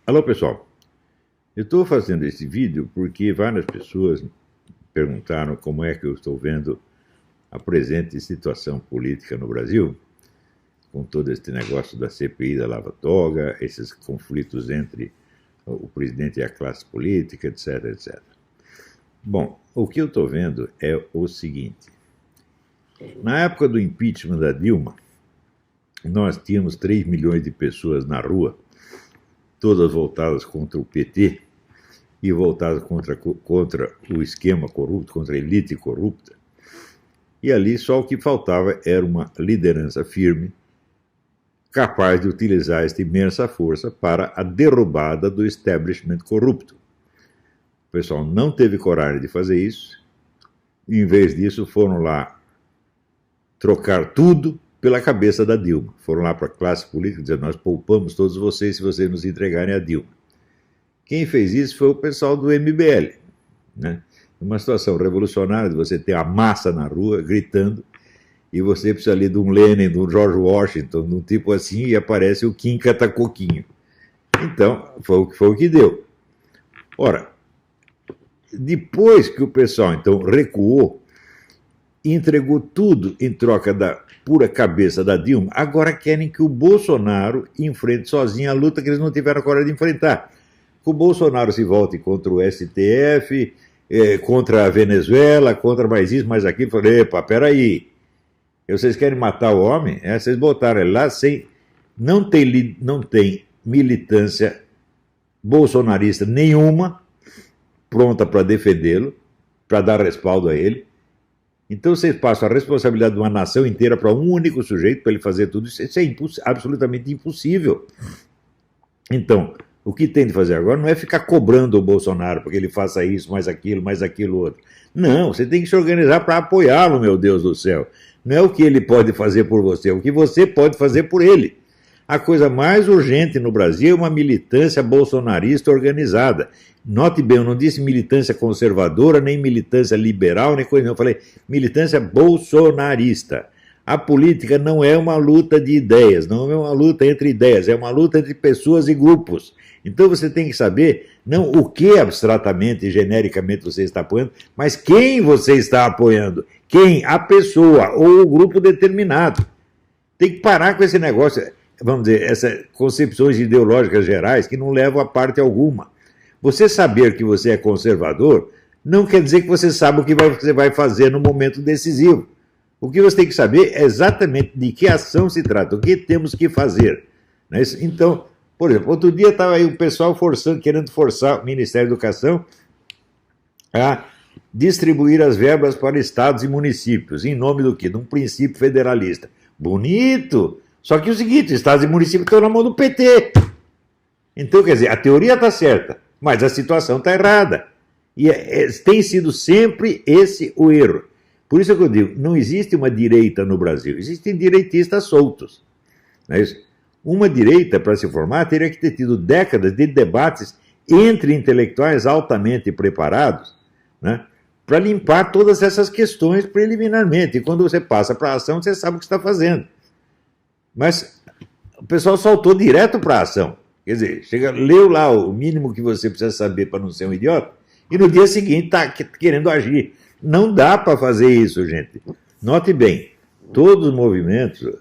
Alô, pessoal. Eu estou fazendo esse vídeo porque várias pessoas perguntaram como é que eu estou vendo a presente situação política no Brasil, com todo este negócio da CPI da Lava Toga, esses conflitos entre o presidente e a classe política, etc, etc. Bom, o que eu estou vendo é o seguinte. Na época do impeachment da Dilma, nós tínhamos 3 milhões de pessoas na rua, todas voltadas contra o PT e voltadas contra o esquema corrupto, contra a elite corrupta. E ali só o que faltava era uma liderança firme, capaz de utilizar esta imensa força para a derrubada do establishment corrupto. O pessoal não teve coragem de fazer isso, e em vez disso foram lá trocar tudo pela cabeça da Dilma. Foram lá para a classe política dizer: nós poupamos todos vocês se vocês nos entregarem a Dilma. Quem fez isso foi o pessoal do MBL, né? Uma situação revolucionária de você ter a massa na rua gritando, e você precisa ali de um Lenin, de um George Washington, de um tipo assim, e aparece o Kim Catacoquinho. Então, foi o que deu. Ora, depois que o pessoal então recuou e entregou tudo em troca da pura cabeça da Dilma, agora querem que o Bolsonaro enfrente sozinho a luta que eles não tiveram coragem de enfrentar. Que o Bolsonaro se volte contra o STF, contra a Venezuela, contra mais isso, mais aquilo. Falei: epa, peraí, vocês querem matar o homem? Vocês botaram ele lá sem... Não tem militância bolsonarista nenhuma pronta para defendê-lo, para dar respaldo a ele. Então vocês passam a responsabilidade de uma nação inteira para um único sujeito, para ele fazer tudo isso. Isso é absolutamente impossível. Então, o que tem de fazer agora não é ficar cobrando o Bolsonaro porque ele faça isso, mais aquilo outro. Não, você tem que se organizar para apoiá-lo, meu Deus do céu. Não é o que ele pode fazer por você, é o que você pode fazer por ele. A coisa mais urgente no Brasil é uma militância bolsonarista organizada. Note bem, eu não disse militância conservadora, nem militância liberal, nem coisa nenhuma. Eu falei militância bolsonarista. A política não é uma luta de ideias, não é uma luta entre ideias, é uma luta entre pessoas e grupos. Então você tem que saber, não o que abstratamente e genericamente você está apoiando, mas quem você está apoiando. Quem? A pessoa ou o grupo determinado. Tem que parar com esse negócio, vamos dizer, essas concepções ideológicas gerais que não levam a parte alguma. Você saber que você é conservador não quer dizer que você sabe o que você vai fazer no momento decisivo. O que você tem que saber é exatamente de que ação se trata, o que temos que fazer. Então, por exemplo, outro dia estava aí o pessoal querendo forçar o Ministério da Educação a distribuir as verbas para estados e municípios, em nome do quê? De um princípio federalista. Bonito! Só que é o seguinte, estados e municípios estão na mão do PT. Então, quer dizer, a teoria está certa, mas a situação está errada. E tem sido sempre esse o erro. Por isso que eu digo, não existe uma direita no Brasil, existem direitistas soltos. Não é isso? Uma direita, para se formar, teria que ter tido décadas de debates entre intelectuais altamente preparados, né, para limpar todas essas questões preliminarmente. E quando você passa para a ação, você sabe o que está fazendo. Mas o pessoal saltou direto para a ação. Quer dizer, leu lá o mínimo que você precisa saber para não ser um idiota, e no dia seguinte está querendo agir. Não dá para fazer isso, gente. Note bem, todos os movimentos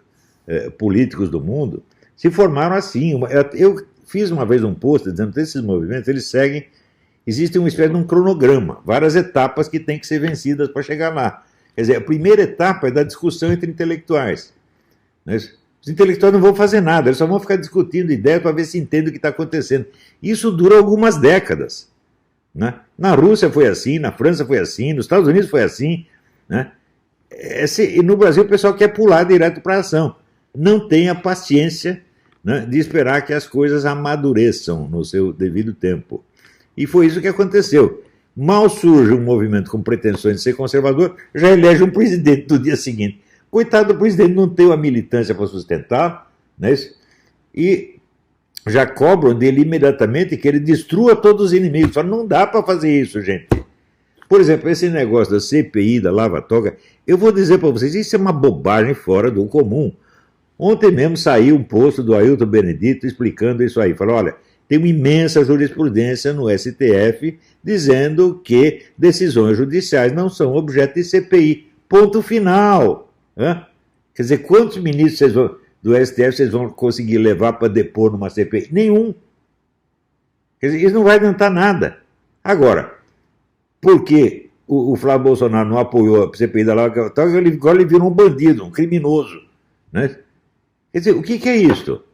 políticos do mundo se formaram assim. Eu fiz uma vez um post dizendo que esses movimentos, eles seguem, existe uma espécie de um cronograma, várias etapas que têm que ser vencidas para chegar lá. Quer dizer, a primeira etapa é da discussão entre intelectuais. Os intelectuais não vão fazer nada, eles só vão ficar discutindo ideias para ver se entendem o que está acontecendo. Isso dura algumas décadas. Né? Na Rússia foi assim, na França foi assim, nos Estados Unidos foi assim. Né? E no Brasil o pessoal quer pular direto para a ação. Não tem a paciência, né, de esperar que as coisas amadureçam no seu devido tempo. E foi isso que aconteceu. Mal surge um movimento com pretensões de ser conservador, já elege um presidente no dia seguinte. Coitado do presidente, não tem uma militância para sustentar, né? E já cobram dele imediatamente que ele destrua todos os inimigos. Só não dá para fazer isso, gente. Por exemplo, esse negócio da CPI, da Lava Toga, eu vou dizer para vocês, isso é uma bobagem fora do comum. Ontem mesmo saiu um post do Ailton Benedito explicando isso aí. Falou: olha, tem uma imensa jurisprudência no STF dizendo que decisões judiciais não são objeto de CPI. Ponto final. Né? Quer dizer, quantos ministros do STF vocês vão conseguir levar para depor numa CPI? Nenhum. Quer dizer, isso não vai adiantar nada. Agora, por que o Flávio Bolsonaro não apoiou a CPI da Lava Jato? Agora ele virou um bandido, um criminoso. Né? Quer dizer, o que é isso?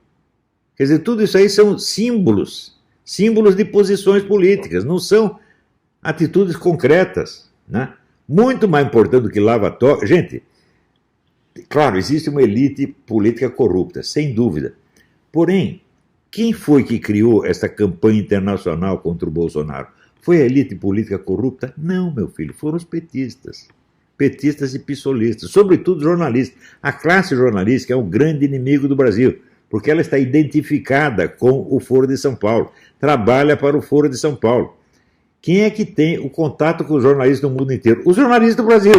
Quer dizer, tudo isso aí são símbolos de posições políticas, não são atitudes concretas. Né? Muito mais importante do que lavatório. Gente, claro, existe uma elite política corrupta, sem dúvida. Porém, quem foi que criou essa campanha internacional contra o Bolsonaro? Foi a elite política corrupta? Não, meu filho, foram os petistas. Petistas e pissolistas, sobretudo jornalistas. A classe jornalística é um grande inimigo do Brasil, porque ela está identificada com o Foro de São Paulo, trabalha para o Foro de São Paulo. Quem é que tem o contato com os jornalistas do mundo inteiro? Os jornalistas do Brasil.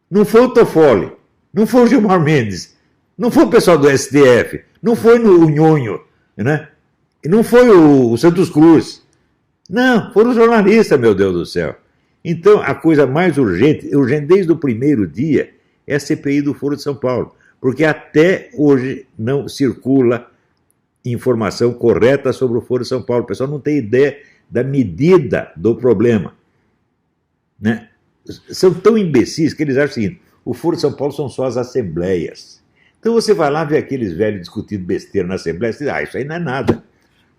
Não foi o Toffoli, não foi o Gilmar Mendes, não foi o pessoal do STF, não foi o Nhonho, né? Não foi o Santos Cruz. Não, foram os jornalistas, meu Deus do céu. Então, a coisa mais urgente desde o primeiro dia, é a CPI do Foro de São Paulo. Porque até hoje não circula informação correta sobre o Foro de São Paulo. O pessoal não tem ideia da medida do problema. Né? São tão imbecis que eles acham o seguinte: o Foro de São Paulo são só as assembleias. Então você vai lá ver aqueles velhos discutindo besteira na Assembleia e diz, isso aí não é nada.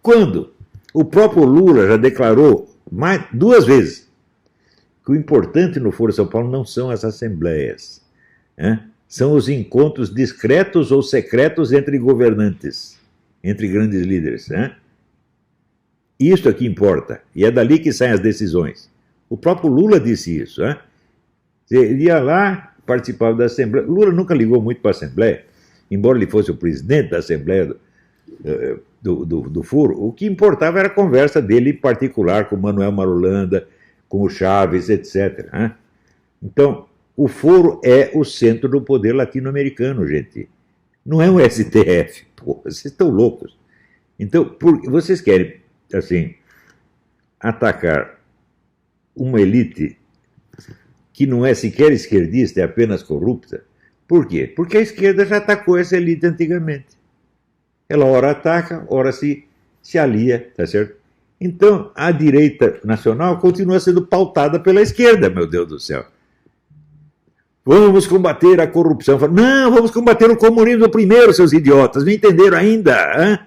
Quando o próprio Lula já declarou duas vezes que o importante no Foro de São Paulo não são as assembleias, né? São os encontros discretos ou secretos entre governantes, entre grandes líderes. Né? Isso é que importa, e é dali que saem as decisões. O próprio Lula disse isso. Né? Ele ia lá, participava da Assembleia. Lula nunca ligou muito para a Assembleia, embora ele fosse o presidente da Assembleia do Foro. O que importava era a conversa dele em particular com o Manuel Marulanda, com o Chaves, etc. Né? Então, o Foro é o centro do poder latino-americano, gente. Não é um STF. Pô, vocês estão loucos. Então, vocês querem, assim, atacar uma elite que não é sequer esquerdista, é apenas corrupta? Por quê? Porque a esquerda já atacou essa elite antigamente. Ela ora ataca, ora se alia, tá certo? Então, a direita nacional continua sendo pautada pela esquerda, meu Deus do céu. Vamos combater a corrupção. Não, vamos combater o comunismo primeiro, seus idiotas. Não entenderam ainda? Hein?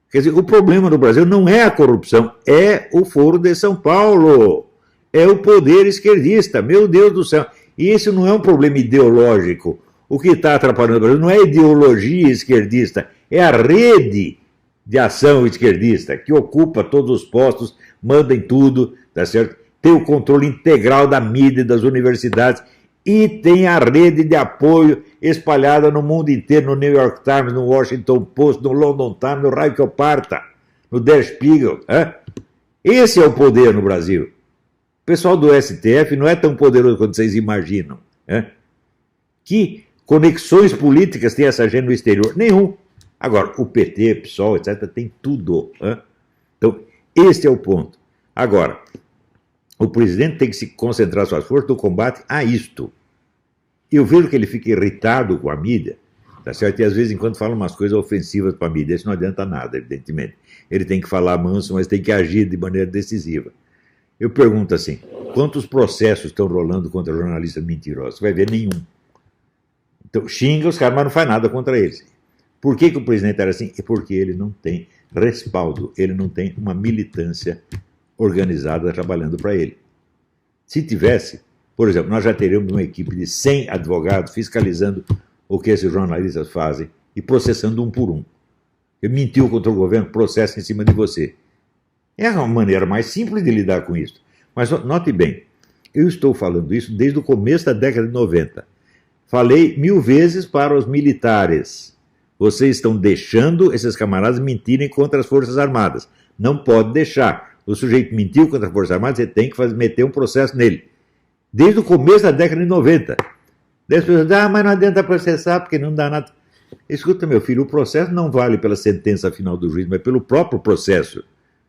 Quer dizer, o problema no Brasil não é a corrupção, é o Foro de São Paulo. É o poder esquerdista. Meu Deus do céu. E isso não é um problema ideológico. O que está atrapalhando o Brasil não é a ideologia esquerdista, é a rede de ação esquerdista, que ocupa todos os postos, manda em tudo, tá certo? Tem o controle integral da mídia e das universidades e tem a rede de apoio espalhada no mundo inteiro, no New York Times, no Washington Post, no London Times, no raio que eu parta, no Der Spiegel. Hein? Esse é o poder no Brasil. O pessoal do STF não é tão poderoso quanto vocês imaginam. Hein? Que conexões políticas tem essa gente no exterior? Nenhum. Agora, o PT, PSOL, etc., tem tudo. Hein? Então, esse é o ponto. Agora, o presidente tem que se concentrar suas forças no combate a isto. Eu vejo que ele fica irritado com a mídia, tá certo? E às vezes, enquanto fala umas coisas ofensivas para a mídia, isso não adianta nada, evidentemente. Ele tem que falar manso, mas tem que agir de maneira decisiva. Eu pergunto assim, quantos processos estão rolando contra jornalistas mentirosos? Você vai ver nenhum. Então, xinga os caras, mas não faz nada contra eles. Por que o presidente era assim? É porque ele não tem respaldo, ele não tem uma militância organizada trabalhando para ele. Se tivesse, por exemplo, nós já teríamos uma equipe de 100 advogados fiscalizando o que esses jornalistas fazem e processando um por um. Ele mentiu contra o governo, processo em cima de você. É a maneira mais simples de lidar com isso. Mas note bem, eu estou falando isso desde o começo da década de 90. Falei 1000 vezes para os militares. Vocês estão deixando esses camaradas mentirem contra as Forças Armadas. Não pode deixar. O sujeito mentiu contra as Forças Armadas, você tem que meter um processo nele. Desde o começo da década de 90. Daí as pessoas dizem, mas não adianta processar porque não dá nada. Escuta, meu filho, o processo não vale pela sentença final do juiz, mas pelo próprio processo.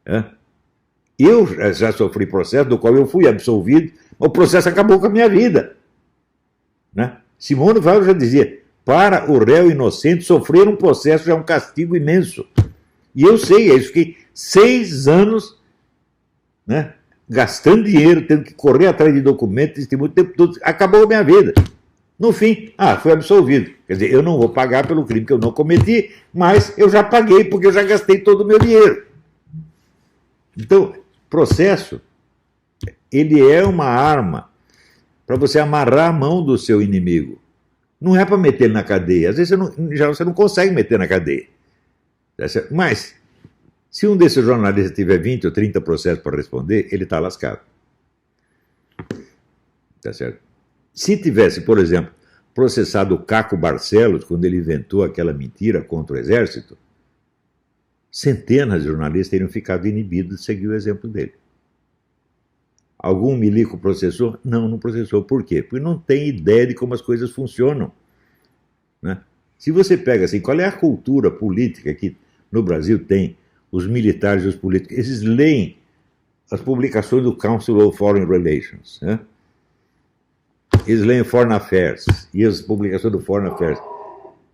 Né? Eu já sofri processo do qual eu fui absolvido, o processo acabou com a minha vida. Né? Simone Weil já dizia, para o réu inocente, sofrer um processo já é um castigo imenso. E eu sei, eu fiquei 6 anos, né, gastando dinheiro, tendo que correr atrás de documentos, testemunho, o tempo todo, acabou a minha vida. No fim, fui absolvido. Quer dizer, eu não vou pagar pelo crime que eu não cometi, mas eu já paguei porque eu já gastei todo o meu dinheiro. Então, processo, ele é uma arma para você amarrar a mão do seu inimigo. Não é para meter ele na cadeia. Às vezes você não consegue meter na cadeia. Mas, se um desses jornalistas tiver 20 ou 30 processos para responder, ele está lascado. Tá certo? Se tivesse, por exemplo, processado o Caco Barcelos, quando ele inventou aquela mentira contra o Exército, centenas de jornalistas teriam ficado inibidos de seguir o exemplo dele. Algum milico processou? Não, não processou. Por quê? Porque não tem ideia de como as coisas funcionam. Né? Se você pega assim, qual é a cultura política que no Brasil tem os militares e os políticos? Eles leem as publicações do Council of Foreign Relations. Né? Eles leem Foreign Affairs e as publicações do Foreign Affairs.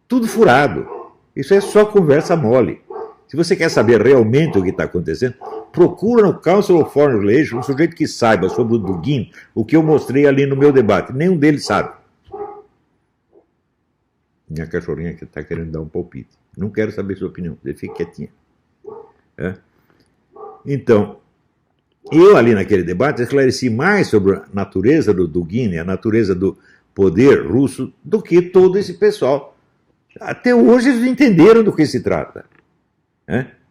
Tudo furado. Isso é só conversa mole. Se você quer saber realmente o que está acontecendo, procura no Council of Foreign Relations um sujeito que saiba sobre o Dugin o que eu mostrei ali no meu debate. Nenhum deles sabe. Minha cachorrinha que está querendo dar um palpite. Não quero saber sua opinião. Você fica quietinha. É? Então, eu ali naquele debate esclareci mais sobre a natureza do Dugin, a natureza do poder russo, do que todo esse pessoal. Até hoje eles não entenderam do que se trata.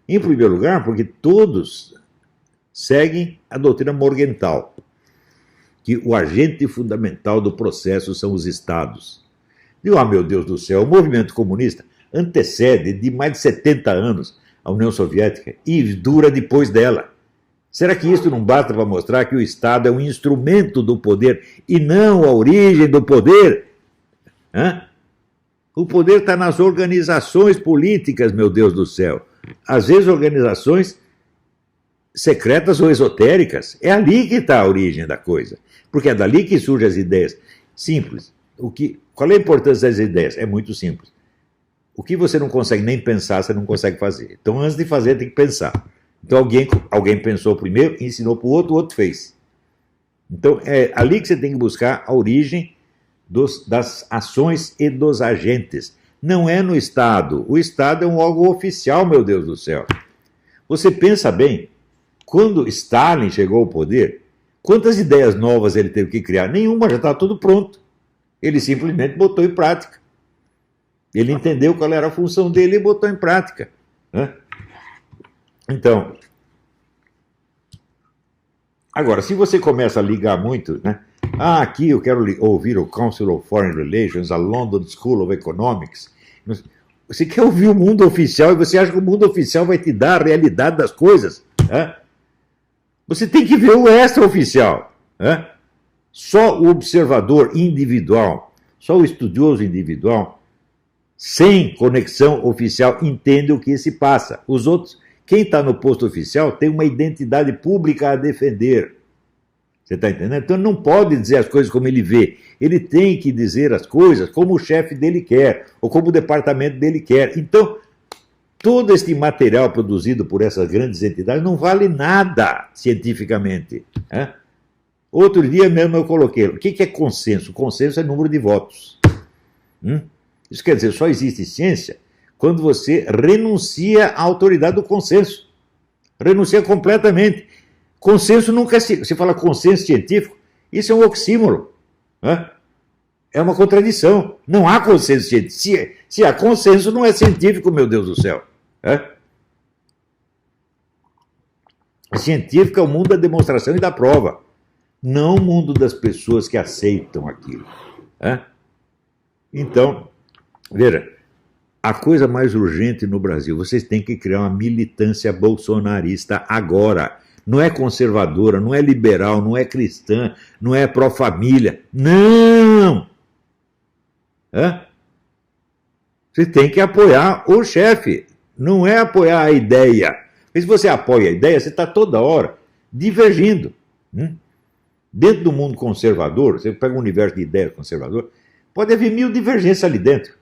Em primeiro lugar, porque todos seguem a doutrina Morgenthau, que o agente fundamental do processo são os estados. E, meu Deus do céu, o movimento comunista antecede de mais de 70 anos a União Soviética e dura depois dela. Será que isso não basta para mostrar que o Estado é um instrumento do poder e não a origem do poder? O poder está nas organizações políticas, meu Deus do céu. Às vezes organizações secretas ou esotéricas. É ali que está a origem da coisa. Porque é dali que surgem as ideias. Simples. Qual é a importância das ideias? É muito simples. O que você não consegue nem pensar, você não consegue fazer. Então, antes de fazer, tem que pensar. Então, alguém pensou primeiro, ensinou para o outro fez. Então, é ali que você tem que buscar a origem das ações e dos agentes. Não é no Estado. O Estado é um órgão oficial, meu Deus do céu. Você pensa bem, quando Stalin chegou ao poder, quantas ideias novas ele teve que criar? Nenhuma, já estava tudo pronto. Ele simplesmente botou em prática. Ele entendeu qual era a função dele e botou em prática. Né? Então, agora, se você começa a ligar muito, né? Aqui eu quero ouvir o Council of Foreign Relations, a London School of Economics. Você quer ouvir o mundo oficial e você acha que o mundo oficial vai te dar a realidade das coisas? Você tem que ver o extra-oficial. Só o observador individual, só o estudioso individual, sem conexão oficial, entende o que se passa. Os outros, quem está no posto oficial, tem uma identidade pública a defender. Você está entendendo? Então não pode dizer as coisas como ele vê. Ele tem que dizer as coisas como o chefe dele quer, ou como o departamento dele quer. Então, todo este material produzido por essas grandes entidades não vale nada cientificamente. Outro dia mesmo eu coloquei, o que é consenso? Consenso é número de votos. Isso quer dizer, só existe ciência quando você renuncia à autoridade do consenso. Renuncia completamente. Consenso nunca é... Você fala consenso científico, isso é um oxímoron. É uma contradição. Não há consenso científico. Se há consenso, não é científico, meu Deus do céu. Científico é o mundo da demonstração e da prova, não o mundo das pessoas que aceitam aquilo. Então, veja, a coisa mais urgente no Brasil, vocês têm que criar uma militância bolsonarista agora. Não é conservadora, não é liberal, não é cristã, não é pró-família. Não! Você tem que apoiar o chefe, não é apoiar a ideia. Porque se você apoia a ideia, você está toda hora divergindo. Dentro do mundo conservador, você pega um universo de ideias conservador, pode haver 1000 divergências ali dentro.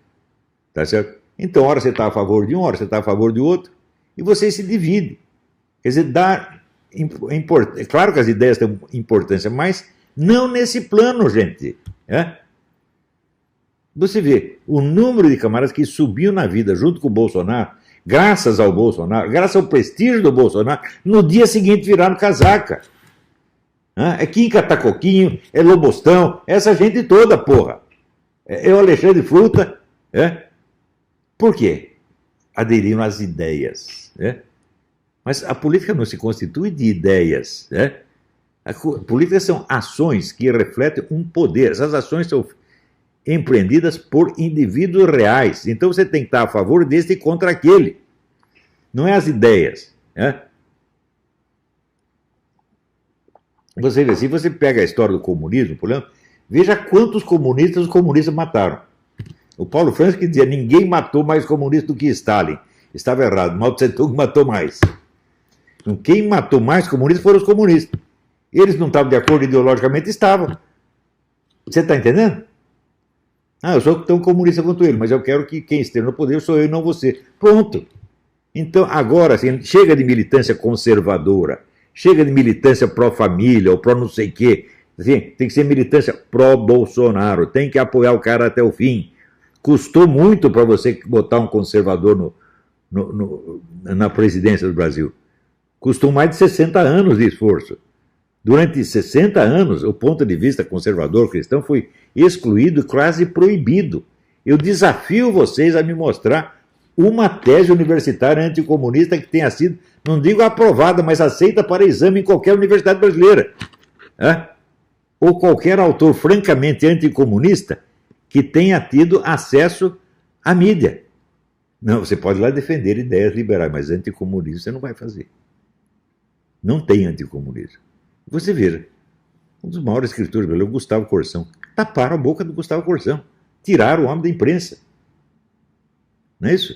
Tá certo? Então, hora você está a favor de um, hora você está a favor de outro, e você se divide. Quer dizer, é claro que as ideias têm importância, mas não nesse plano, gente. Você vê o número de camaradas que subiu na vida junto com o Bolsonaro, graças ao Bolsonaro, graças ao prestígio do Bolsonaro, no dia seguinte viraram casaca. É Kim Catacoquinho, é Lobostão, essa gente toda, porra. É o Alexandre Fruta. Por quê? Aderiram às ideias. Mas a política não se constitui de ideias. A política são ações que refletem um poder. Essas ações são empreendidas por indivíduos reais. Então você tem que estar a favor deste e contra aquele. Não é as ideias. Você vê, se você pega a história do comunismo, por exemplo, veja quantos comunistas os comunistas mataram. O Paulo Francis que dizia ninguém matou mais comunista do que Stalin. Estava errado, Mao Tse Tung matou mais. Então, quem matou mais comunistas foram os comunistas. Eles não estavam de acordo ideologicamente, estavam. Você está entendendo? Eu sou tão comunista quanto ele, mas eu quero que quem esteja no poder sou eu e não você. Pronto. Então, agora, assim, chega de militância conservadora, chega de militância pró-família ou pró não sei o quê. Assim, tem que ser militância pró-Bolsonaro, tem que apoiar o cara até o fim. Custou muito para você botar um conservador na presidência do Brasil. Custou mais de 60 anos de esforço. Durante 60 anos, o ponto de vista conservador cristão foi excluído e quase proibido. Eu desafio vocês a me mostrar uma tese universitária anticomunista que tenha sido, não digo aprovada, mas aceita para exame em qualquer universidade brasileira. Ou qualquer autor francamente anticomunista que tenha tido acesso à mídia. Não, você pode lá defender ideias liberais, mas anticomunismo você não vai fazer. Não tem anticomunismo. Você veja, um dos maiores escritores brasileiros, Gustavo Corsão, taparam a boca do Gustavo Corsão, tiraram o homem da imprensa. Não é isso?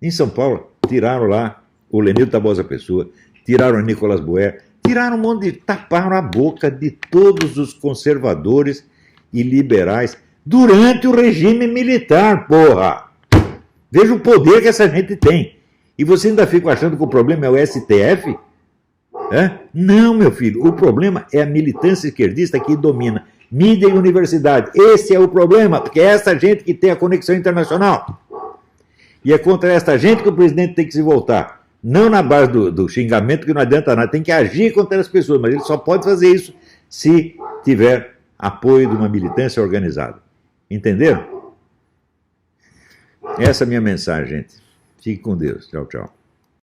Em São Paulo, tiraram lá o Lenildo Tabosa Pessoa, tiraram o Nicolas Boer, tiraram um monte de... taparam a boca de todos os conservadores e liberais durante o regime militar, porra! Veja o poder que essa gente tem. E você ainda fica achando que o problema é o STF? Não, meu filho, o problema é a militância esquerdista que domina mídia e universidade. Esse é o problema, porque é essa gente que tem a conexão internacional. E é contra esta gente que o presidente tem que se voltar. Não na base do xingamento, que não adianta nada. Tem que agir contra as pessoas, mas ele só pode fazer isso se tiver apoio de uma militância organizada. Entenderam? Essa é a minha mensagem, gente. Fique com Deus. Tchau, tchau.